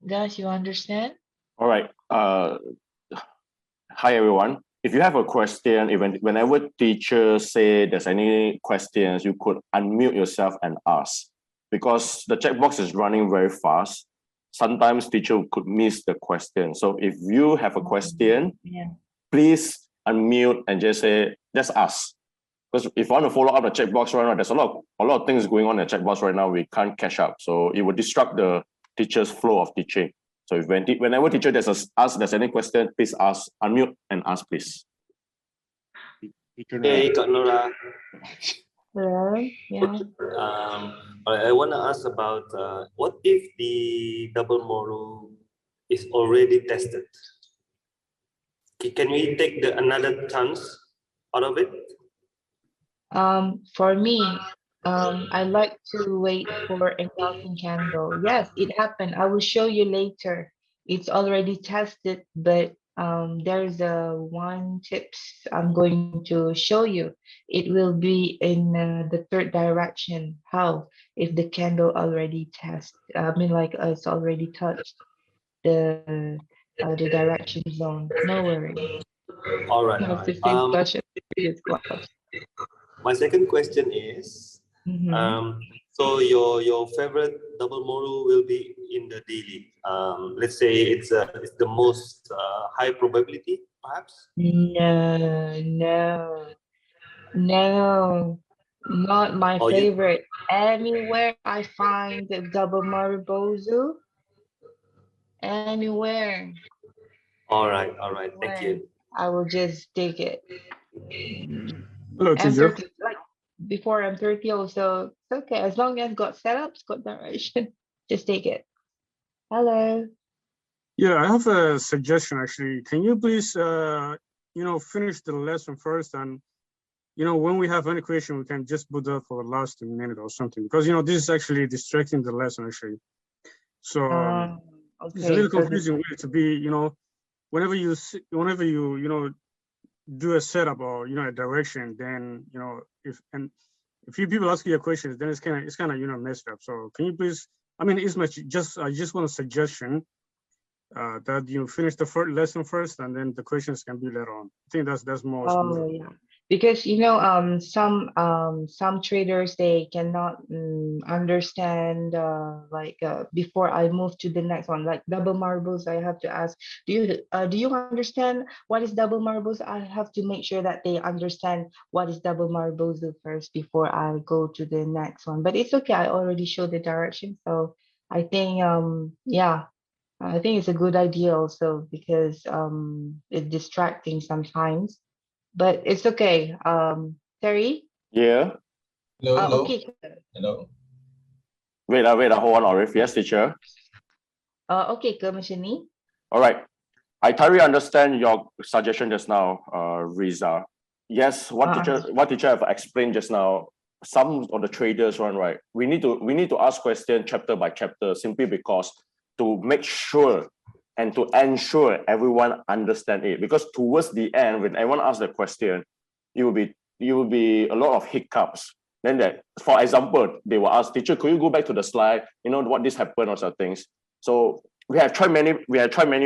Does you understand? All right. Hi, everyone. If you have a question, whenever teachers say there's any questions, you could unmute yourself and ask. Because the checkbox is running very fast, sometimes teacher could miss the question. So if you have a question, please unmute and just ask. Because if you want to follow up the checkbox right now, there's a lot of things going on in the checkbox right now. We can't catch up. So it will disrupt the teacher's flow of teaching. So if whenever teacher there's any question, please ask, unmute and ask, please. Hey, Kak Nora. Hello. Yeah. I want to ask about what if the double model is already tested? Can we take another chance out of it? For me, I like to wait for engulfing candle. Yes, it happened. I will show you later. It's already tested, but there's one tips I'm going to show you. It will be in the third direction. How? If the candle already it's already touched the direction zone. No worry. All right. That's the same question previous class. My second question is, so your favorite double model will be in the daily. Let's say it's the most high probability, perhaps. No, not my favorite. Anywhere I find the double marbozu, anywhere. All right. Thank you. I will just take it. Hello, teacher. Before I'm 30 also, it's okay. As long as got setups, got direction, just take it. Hello. Yeah, I have a suggestion actually. Can you please, finish the lesson first, and when we have any question, we can just put that for the last minute or something, because this is actually distracting the lesson actually. So it's a little confusing way to be. Whenever you do a setup or a direction, then if few people ask you a question, then it's kind of messed up. So can you please? I mean, I just want a suggestion that you finish the first lesson first, and then the questions can be later on. I think that's more. Oh yeah, because some traders, they cannot understand before I move to the next one, like double marbles. I have to ask, do you understand what is double marbles? I have to make sure that they understand what is double marbles first before I go to the next one. But it's okay, I already showed the direction, so I think I think it's a good idea also, because it's distracting sometimes. But it's okay. Terry? Yeah. Hello. Okay. Hello. Wait, hold on, Arif. Yes, teacher. Okay, Commissioner. All right. I thoroughly understand your suggestion just now, Riza. Yes, what teacher have explained just now, some of the traders right? We need to ask questions chapter by chapter, simply because to make sure and to ensure everyone understand it. Because towards the end, when everyone asks the question, it will be a lot of hiccups. Then for example, they will ask, teacher, could you go back to the slide? What this happened or some things. So we have tried many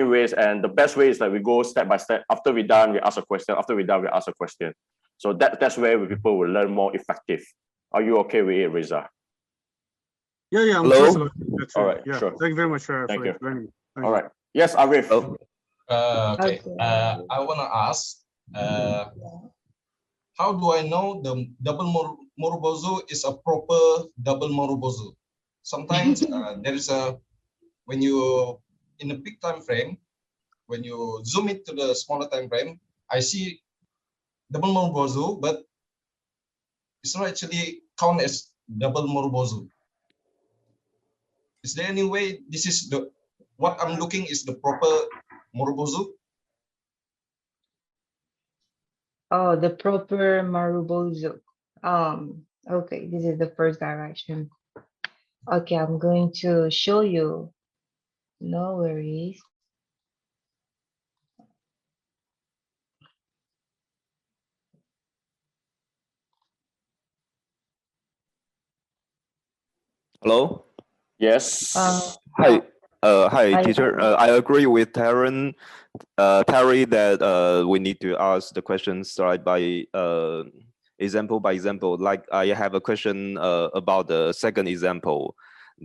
ways, and the best way is that we go step by step. After we're done, we ask a question. After we're done, we ask a question. So that's where people will learn more effective. Are you okay with it, Riza? Yeah. Hello? All right, yeah. Sure. Thank you very much for explaining. All right. Yes, Arif. Okay. I want to ask, how do I know the double Morobozu is a proper double Morobozu? Sometimes there is when you in a big time frame, when you zoom it to the smaller time frame, I see double Morobozu, but it's not actually count as double Morobozu. Is there any way this is what I'm looking is the proper Morobozu? Oh, the proper Marubozu. Okay, this is the first direction. Okay, I'm going to show you. No worries. Hello? Yes. Hi. Hi, teacher. I agree with Terry that we need to ask the questions start by example by example. Like I have a question about the second example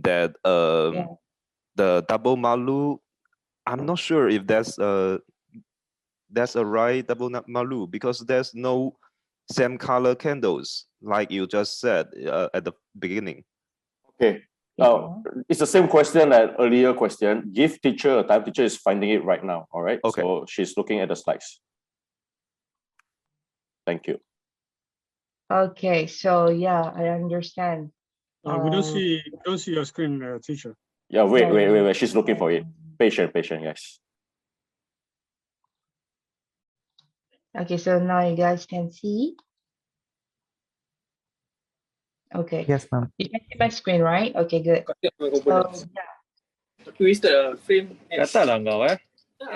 that the double malu. I'm not sure if that's a right double malu because there's no same color candles like you just said at the beginning. Okay. It's the same question as earlier question. Give teacher a time. Teacher is finding it right now. All right. Okay. So she's looking at the slides. Thank you. Okay, so yeah, I understand. We don't see your screen, teacher. Yeah, wait. She's looking for it. Patient, yes. Okay, so now you guys can see. Okay. Yes, ma'am. You can see my screen, right? Okay, good. So, yeah. Twisted frame. Katalah kau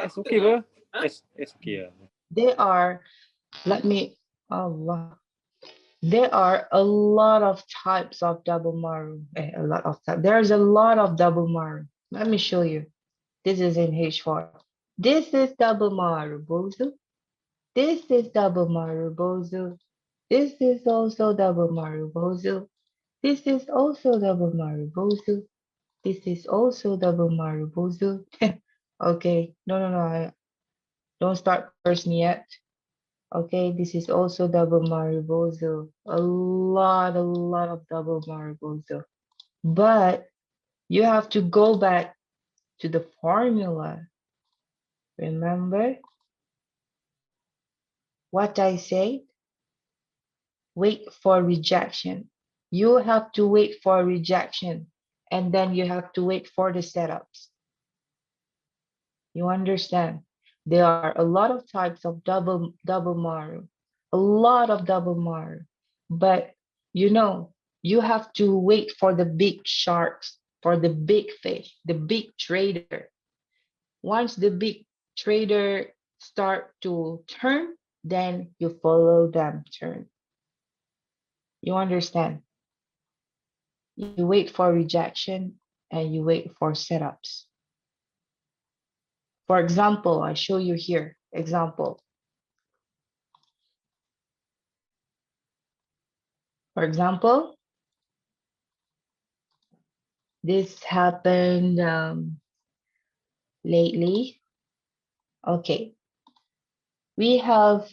It's okay ba? It's okay. They are, there are a lot of types of double maru. There's a lot of double maru. Let me show you. This is in H4. This is double maru bozu. This is double maru bozu. This is also double maru bozu. This is also double maru bozu. This is also double maru bozu. Okay, no, don't start cursing yet. Okay, this is also double mariboso. A lot of double mariboso. But you have to go back to the formula. Remember what I said? Wait for rejection. You have to wait for rejection, and then you have to wait for the setups. You understand? There are a lot of types of double maru, a lot of double maru, but you know, you have to wait for the big sharks, for the big fish, the big trader. Once the big trader start to turn, then you follow them turn. You understand? You wait for rejection and you wait for setups. For example, I show you here, example. For example, this happened lately. Okay, we have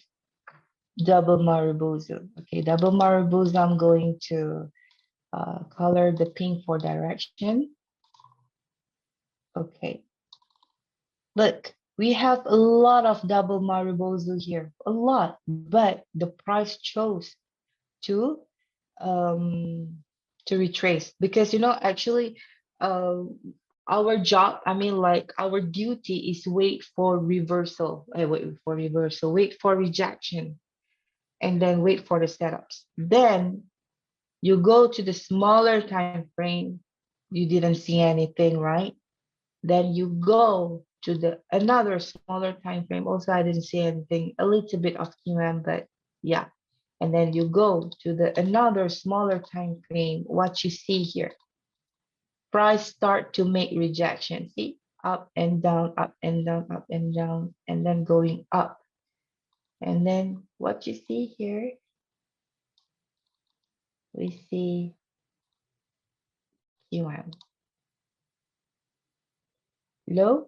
double maribuzu. Okay, double maribuzu, I'm going to color the pink for direction. Okay, look, we have a lot of double maribuzu here, a lot, but the price chose to retrace because, you know, actually our job, I mean, like our duty is wait for reversal, wait for rejection, and then wait for the setups. Then you go to the smaller time frame, you didn't see anything, right? Then you go to the another smaller time frame, also I didn't see anything, a little bit of QM, but yeah. And then you go to the another smaller time frame, what you see here. Price start to make rejection. See, up and down, up and down, up and down, and then going up. And then what you see here, we see QM. Low,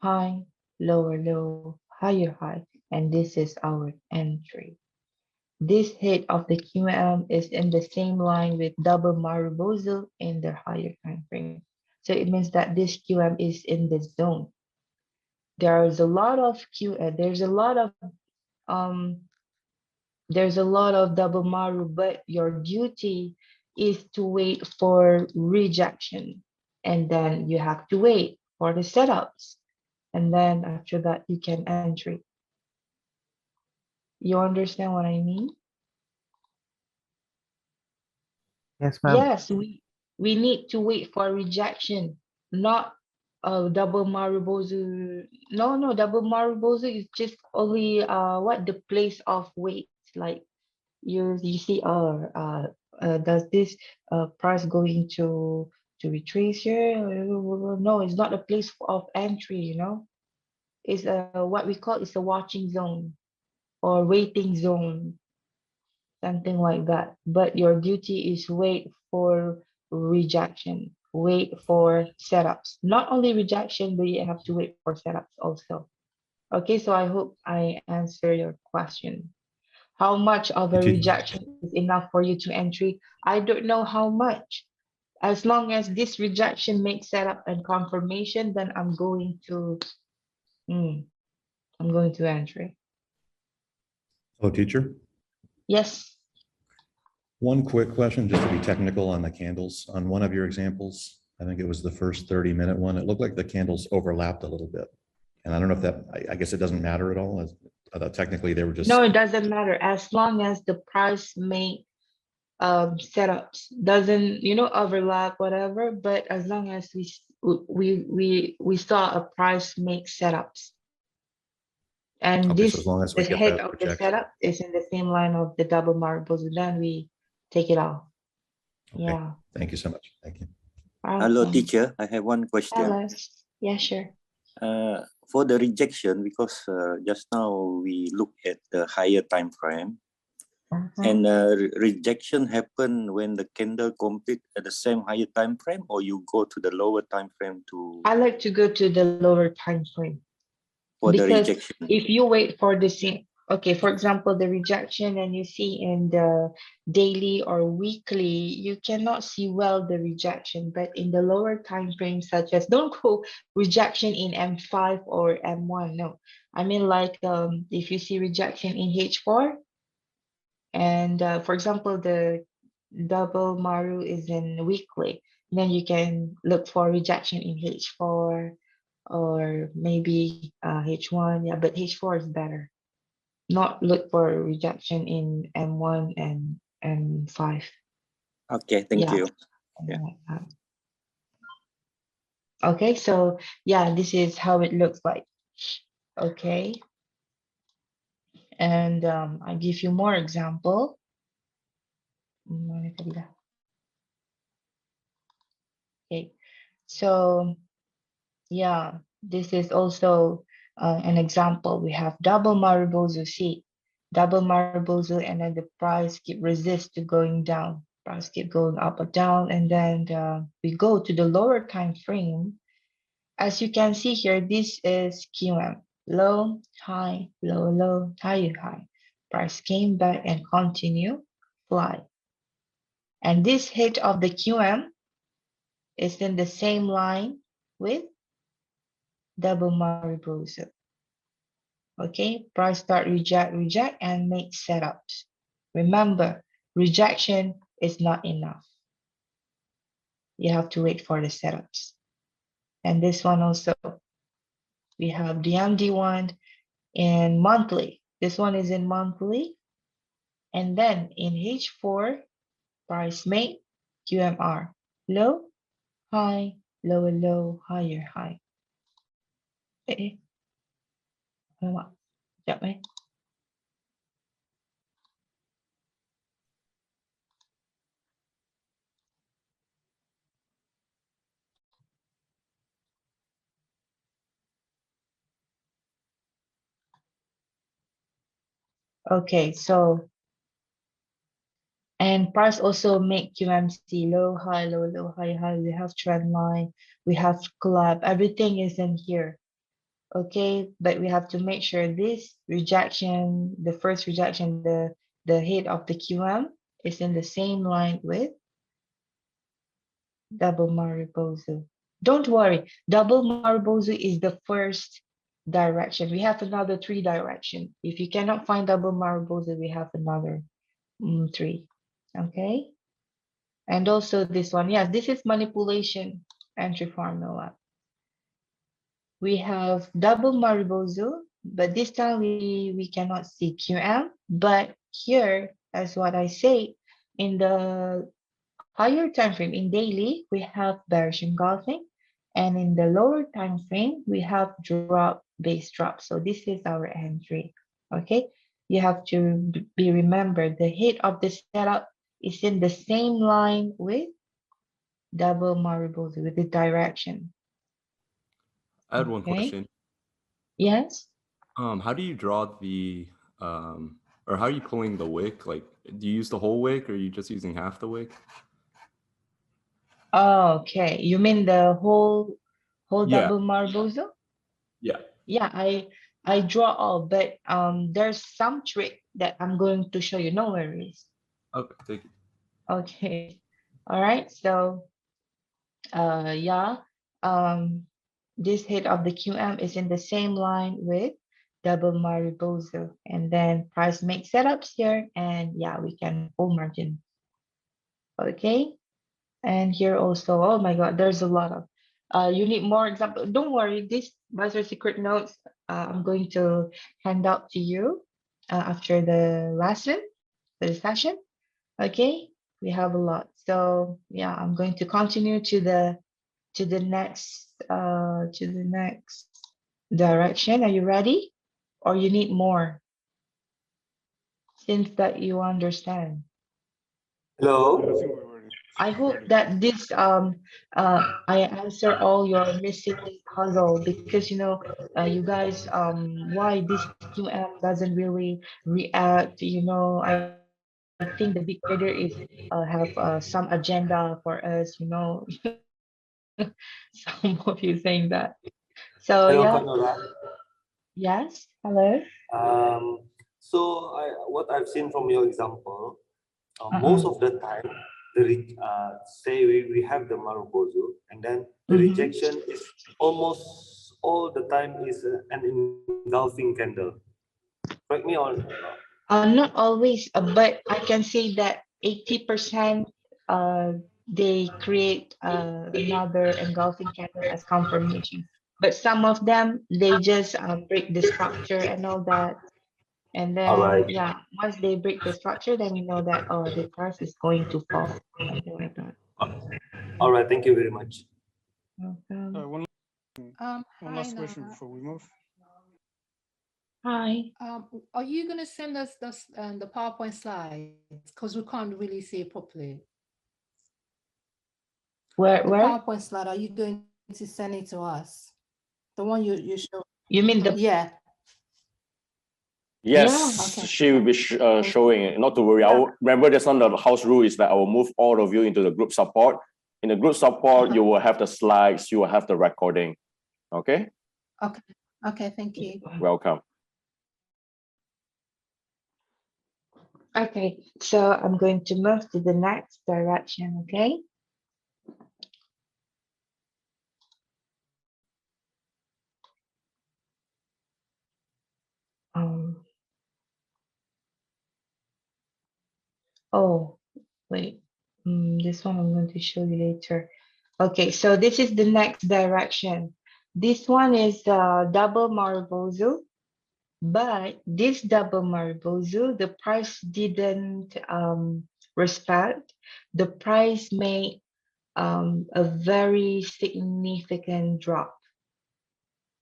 high, lower, low, higher, high. And this is our entry. This hit of the QM is in the same line with double Marubozu in the higher time frame. So it means that this QM is in the zone. There's a lot of there's a lot of double Maru, but your duty is to wait for rejection. And then you have to wait for the setups. And then after that, you can entry. You understand what I mean? Yes, ma'am. Yes, we need to wait for rejection, not double Marubozu. No, double Marubozu is just only what the place of wait. Like you see, does this price going to to retrace here. No, it's not a place of entry, you know. It's what we call is a watching zone or waiting zone, something like that. But your duty is wait for rejection, wait for setups. Not only rejection, but you have to wait for setups also. Okay, so I hope I answer your question. How much of a rejection is enough for you to entry? I don't know how much. As long as this rejection makes setup and confirmation, then I'm going to entry. Hello, teacher. Yes. One quick question, just to be technical on the candles. On one of your examples, I think it was the first 30-minute one, it looked like the candles overlapped a little bit. And I don't know if that, I guess it doesn't matter at all. I thought technically they were just. No, it doesn't matter. As long as the price make setups doesn't, you know, overlap, whatever. But as long as we saw a price make setups. And Okay, this, so as long as we the get head that of the projection. setup is in the same line of the double marbles, and then we take it off. Okay. Yeah. Thank you so much. Thank you. Hello, Awesome. teacher. I have one question. Hello. Yeah, sure. For the rejection, because just now we look at the higher time frame, and rejection happen when the candle complete at the same higher time frame, or you go to the lower time frame to. I like to go to the lower time frame. For the Because rejection. if you wait for the same, okay, for example, the rejection, and you see in the daily or weekly, you cannot see well the rejection. But in the lower time frame, such as, don't go rejection in M5 or M1. No, I mean, like if you see rejection in H4, and for example, the double maru is in weekly, then you can look for rejection in H4 or maybe H1. Yeah, but H4 is better. Not look for rejection in M1 and M5. Okay, thank you. Yeah. Okay, so yeah, this is how it looks like. Okay. And I give you more example. Okay, so yeah, this is also an example. We have double Maribozu C, double Maribozu, and then the price keep resist to going down. Price keep going up or down, and then we go to the lower time frame. As you can see here, this is QM, low, high, low, low, high, high. Price came back and continue fly. And this hit of the QM is in the same line with double Maribozu. Okay, price start, reject, reject, and make setups. Remember, rejection is not enough. You have to wait for the setups. And this one also, we have the MD1 in monthly. This one is in monthly. And then in H4, price make QMR, low, high, lower, low, higher, high. Okay, so, and price also make QMC low, high, low, low, high, high. We have trend line, we have collab, everything is in here. Okay, but we have to make sure this rejection, the first rejection, the hit of the QM is in the same line with double Maribozu. Don't worry, double Maribozu is the first direction. We have another 3 direction. If you cannot find double Maribozu, we have another 3. Okay, and also this one, yes, this is manipulation entry formula. We have double Maribozu, but this time we cannot see QM. But here, as what I say, in the higher time frame, in daily, we have bearish engulfing, and in the lower time frame, we have drop, base drop. So this is our entry. Okay, you have to be remembered the hit of the setup is in the same line with double Marubozu with the direction. I had one Okay. question. Yes. How do you draw the or how are you pulling the wick? Like, do you use the whole wick or are you just using half the wick? Okay, you mean the whole Yeah. double Marubozu? Yeah. Yeah, I draw all, but there's some trick that I'm going to show you. No worries. Okay, thank you. Okay. All right. So yeah, this head of the QM is in the same line with double Marubozu, and then price make setups here, and yeah, we can pull margin. Okay. And here also, oh my God, there's a lot of, you need more example. Don't worry, these Master Secret notes, I'm going to hand out to you after the lesson, the session. Okay, we have a lot. So yeah, I'm going to continue to the next direction. Are you ready? Or you need more? Since that you understand. Hello. I hope that this I answer all your missing puzzle, because you know you guys why this QM doesn't really react, you know. I think the big trader is have some agenda for us, you know. Some of you saying that. So Hello, yeah. Nora. Yes, hello. So what I've seen from your example, most of the time, say we have the Marubozu, and then the rejection is almost all the time is an engulfing candle. Correct me on. Not always, but I can say that 80% they create another engulfing candle as confirmation. But some of them, they just break the structure and all that. And then, yeah, once they break the structure, then we know that, oh, the price is going to fall, something like that. All right, thank you very much. One last question before we move. Hi. Are you going to send us the PowerPoint slides? Because we can't really see it properly. Where? The PowerPoint slide, are you going to send it to us? The one you show? You mean the? Yeah. Yes, yeah. Okay. She will be showing it. Not to worry. Yeah. Remember, there's on the house rule is that I will move all of you into the group support. In the group support, you will have the slides, you will have the recording. Okay? Okay. Okay, thank you. Welcome. Okay, so I'm going to move to the next direction, okay? Oh, wait, this one I'm going to show you later. Okay, so this is the next direction. This one is double Marubozu, but this double Marubozu, the price didn't respect. The price made a very significant drop.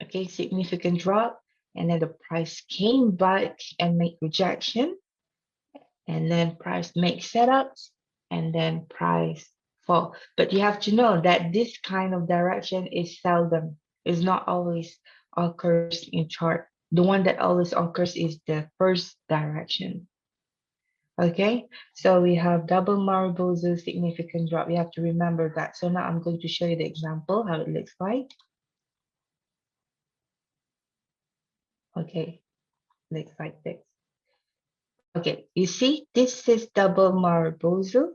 Okay, significant drop, and then the price came back and make rejection, and then price make setups, and then price fall. But you have to know that this kind of direction is seldom, is not always occurs in chart. The one that always occurs is the first direction. Okay, so we have double Marubozu, significant drop. You have to remember that. So now I'm going to show you the example, how it looks like. Okay, looks like this. Okay, you see, this is double Marubozu,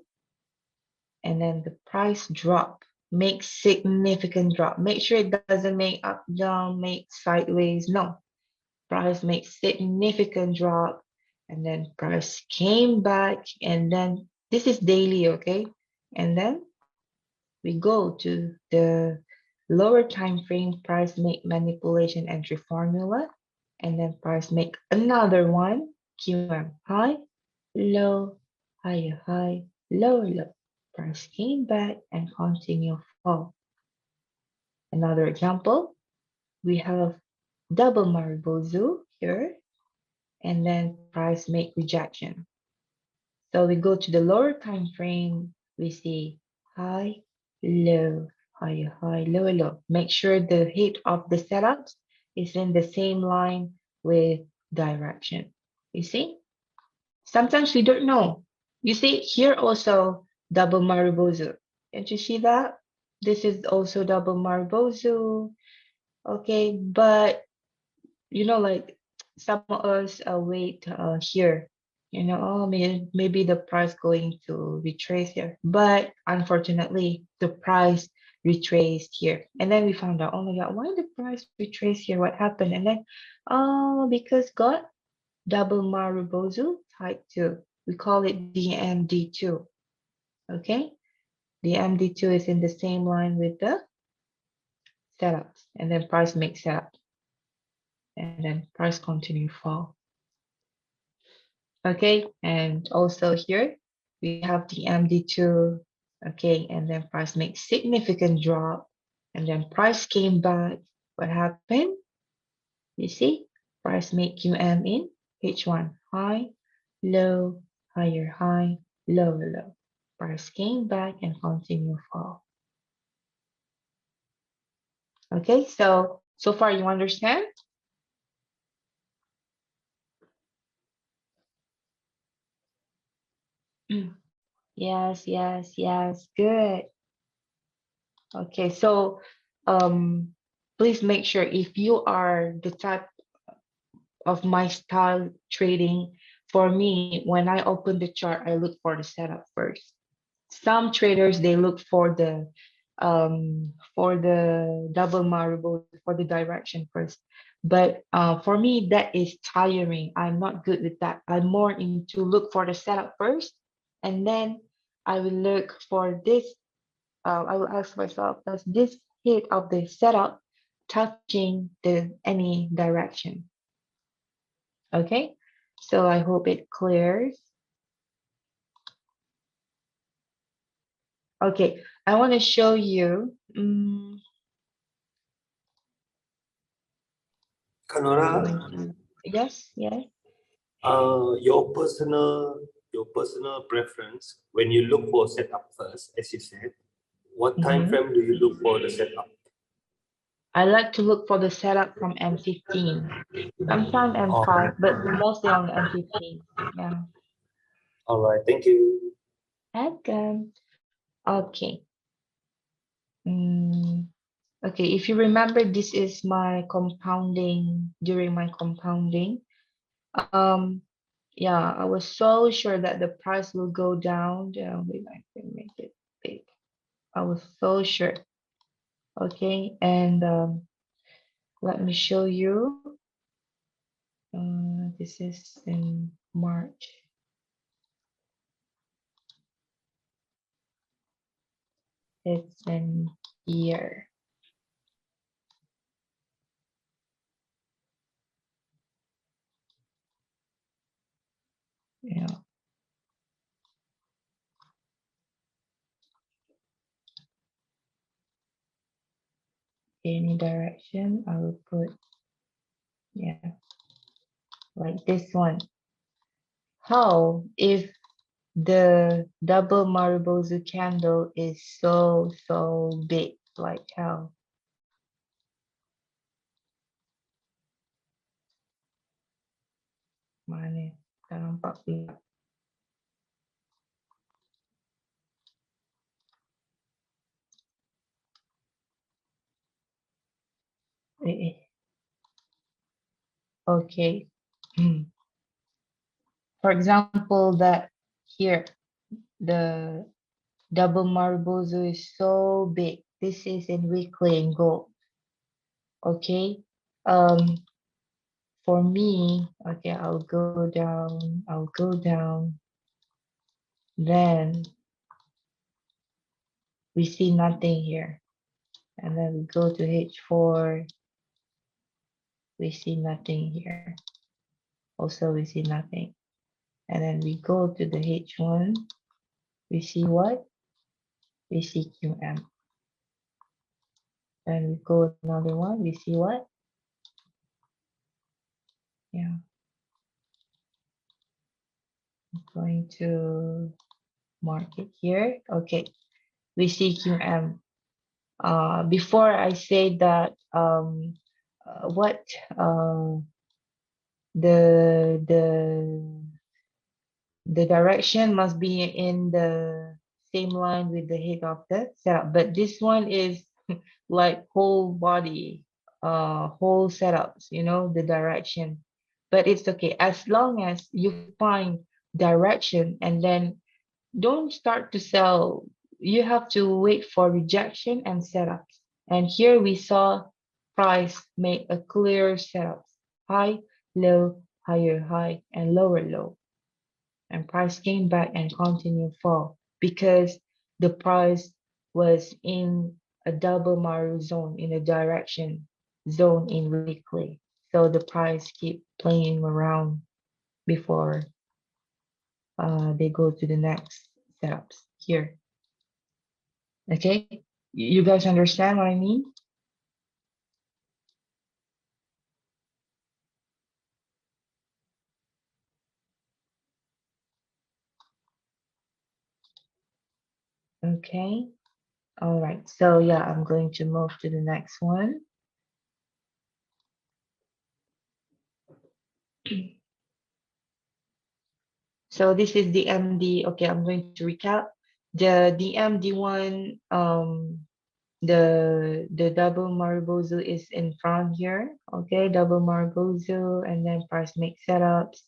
and then the price drop, make significant drop. Make sure it doesn't make up, down, make sideways. No, price makes significant drop, and then price came back, and then this is daily, okay? And then we go to the lower time frame, price make manipulation entry formula, and then price make another one, QM high, low, higher high, lower low. Price came back and continue fall. Another example, we have double Marubozu here, and then price make rejection. So we go to the lower time frame, we see high, low, higher, high, lower, low. Make sure the height of the setups is in the same line with direction. You see? Sometimes we don't know. You see here also double Marubozu. Can't you see that? This is also double Marubozu. Okay, but you know, like some of us wait here. You know, oh, maybe the price going to retrace here, but unfortunately, the price retraced here, and then we found out, oh my God, why the price retraced here? What happened? And then, oh, because got double Marubozu type 2. We call it DMD2. Okay, the MD2 is in the same line with the setups, and then price makes setup, and then price continue fall. Okay, and also here we have the MD2. Okay, and then price makes significant drop, and then price came back. What happened? You see, price make QM in H1, high, low, higher, high, lower, low. Price came back and continue fall. Okay, so far you understand? Yes, yes, yes, good. Okay, so please make sure if you are the type of my style trading, for me, when I open the chart, I look for the setup first. Some traders, they look for the double marble, for the direction first. But for me, that is tiring. I'm not good with that. I'm more into look for the setup first, and then I will look for this. I will ask myself, does this hit of the setup touching the any direction? Okay, so I hope it clears. Okay, I want to show you. Nora, Yes, yes. your personal preference when you look for setup first, as you said, what time frame do you look for the setup? I like to look for the setup from M15, sometimes M5, but mostly on the M15. Yeah. All right, thank you. Welcome. Okay. Okay, if you remember, this is my compounding, during my compounding. Yeah, I was so sure that the price will go down. Wait, I can make it big. I was so sure. Okay, and let me show you. This is in March. It's in year. Yeah. Any direction, I will put, yeah, like this one. How if the double Marubozu candle is so big, like how? Mana tak nampak pula. Okay. For example, that here, the double Marubozu is so big. This is in weekly in gold. Okay. For me, okay, I'll go down. Then we see nothing here. And then we go to H4. We see nothing here. Also, we see nothing. And then we go to the H1. We see what? We see QM. And we go another one. We see what? Yeah. I'm going to mark it here. Okay. we see QM. Before I say that what the direction must be in the same line with the head of the setup, but this one is like whole body, whole setups, you know, the direction. But it's okay as long as you find direction, and then don't start to sell. You have to wait for rejection and setups. And here we saw price make a clear setup: high, low, higher high, and lower low. And price came back and continued fall because the price was in a double Maru zone, in a direction zone in weekly. So the price keep playing around before they go to the next setups here. Okay, you guys understand what I mean? Okay, all right, so yeah, I'm going to move to the next one. So this is the MD. Okay, I'm going to recap. The MD1, the double Marbozu is in front here. Okay, double Marbozu, and then price make setups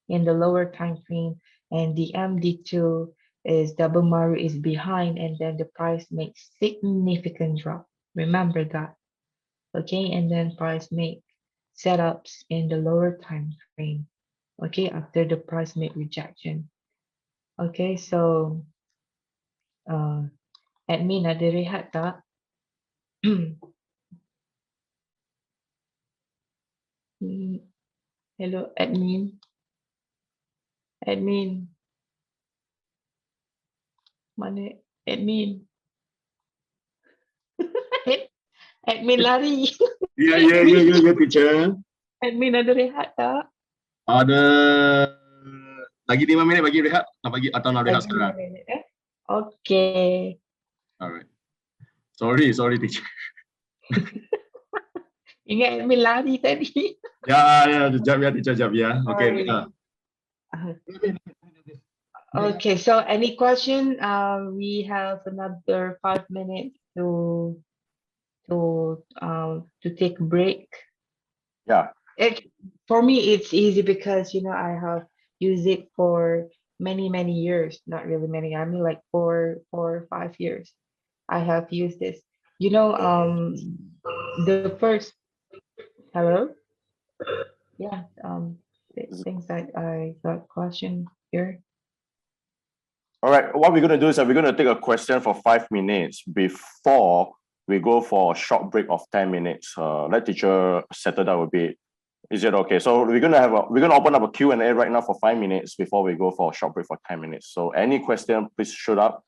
in the lower time frame, and the MD2 is double Maru is behind, and then the price makes significant drop. Remember that. Okay, and then price make setups in the lower time frame. Okay, after the price make rejection. Okay, so admin ada rehat tak? Hello, admin. Admin. Mana admin? Admin lari. Ya, teacher. Admin ada rehat tak? Ada lagi 5 minit bagi rehat, nak rehat Lagi sekarang. 5 minit, eh? Okay. Alright. Sorry teacher. Ingat admin lari tadi. Ya, jap ya teacher, jap ya. Okay. Okay, so any question? We have another 5 minutes to take a break. Yeah. For me, it's easy because, you know, I have used it for many years. Not really many. I mean, like 4 or 5 years. I have used this. You know, the first. Hello. Yeah. Things that I got question here. All right. What we're going to do is that we're going to take a question for 5 minutes before we go for a short break of 10 minutes. Let teacher settle that a bit. Is it okay? So we're going to open up a Q&A right now for 5 minutes before we go for a short break for 10 minutes. So any question, please shoot up.